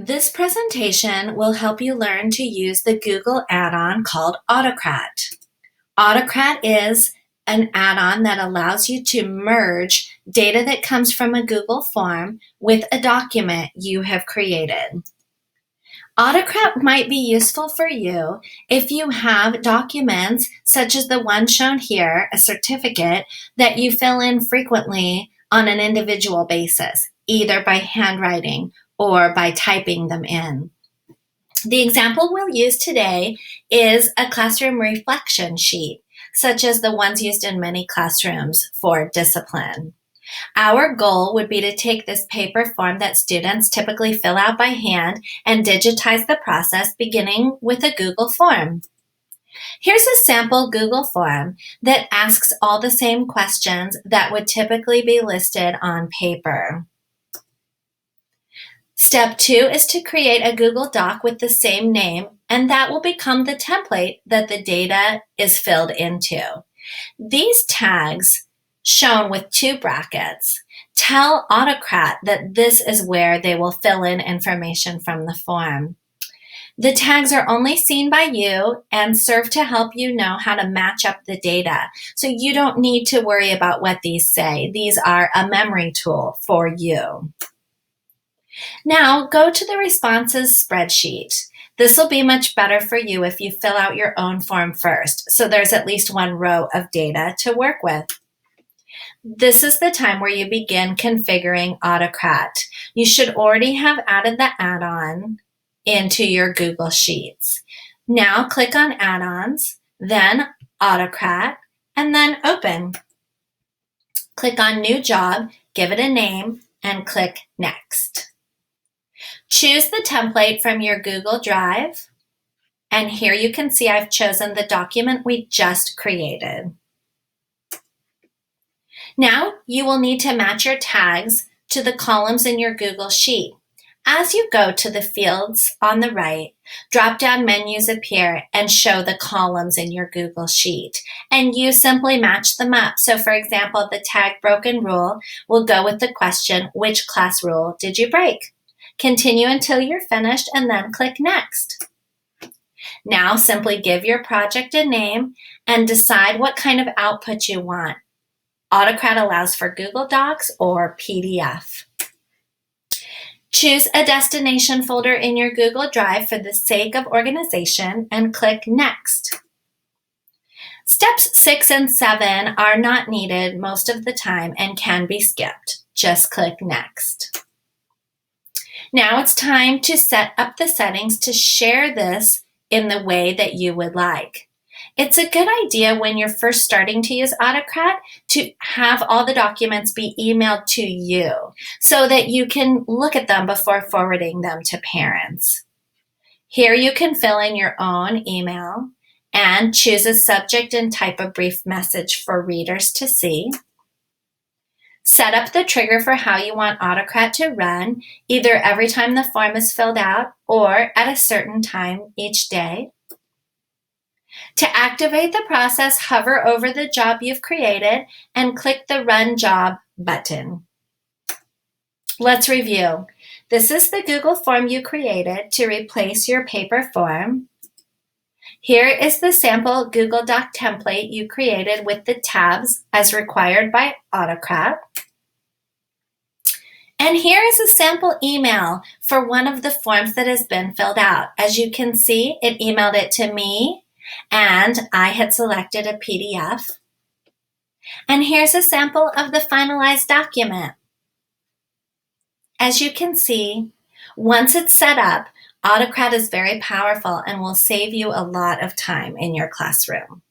This presentation will help you learn to use the Google add-on called autoCrat. autoCrat is an add-on that allows you to merge data that comes from a Google form with a document you have created. autoCrat might be useful for you if you have documents such as the one shown here, a certificate, that you fill in frequently on an individual basis, either by handwriting or by typing them in. The example we'll use today is a classroom reflection sheet, such as the ones used in many classrooms for discipline. Our goal would be to take this paper form that students typically fill out by hand and digitize the process beginning with a Google form. Here's a sample Google form that asks all the same questions that would typically be listed on paper. Step 2 is to create a Google Doc with the same name, and that will become the template that the data is filled into. These tags, shown with 2 brackets, tell autoCrat that this is where they will fill in information from the form. The tags are only seen by you and serve to help you know how to match up the data, so you don't need to worry about what these say. These are a memory tool for you. Now go to the responses spreadsheet. This will be much better for you if you fill out your own form first, so there's at least one row of data to work with. This is the time where you begin configuring autoCrat. You should already have added the add-on into your Google Sheets. Now click on Add-ons, then autoCrat, and then Open. Click on New Job, give it a name, and click Next. Choose the template from your Google Drive, and here you can see I've chosen the document we just created. Now you will need to match your tags to the columns in your Google Sheet. As you go to the fields on the right, drop-down menus appear and show the columns in your Google Sheet, and you simply match them up. So for example, the tag broken rule will go with the question, which class rule did you break? Continue until you're finished and then click Next. Now simply give your project a name and decide what kind of output you want. autoCrat allows for Google Docs or PDF. Choose a destination folder in your Google Drive for the sake of organization and click Next. Steps 6 and 7 are not needed most of the time and can be skipped. Just click Next. Now it's time to set up the settings to share this in the way that you would like. It's a good idea when you're first starting to use autoCrat to have all the documents be emailed to you so that you can look at them before forwarding them to parents. Here you can fill in your own email and choose a subject and type a brief message for readers to see. Set up the trigger for how you want autoCrat to run, either every time the form is filled out or at a certain time each day. To activate the process, hover over the job you've created and click the Run Job button. Let's review. This is the Google form you created to replace your paper form. Here is the sample Google Doc template you created with the tabs as required by autoCrat. And here is a sample email for one of the forms that has been filled out. As you can see, it emailed it to me, and I had selected a PDF. And here's a sample of the finalized document. As you can see, once it's set up, autoCrat is very powerful and will save you a lot of time in your classroom.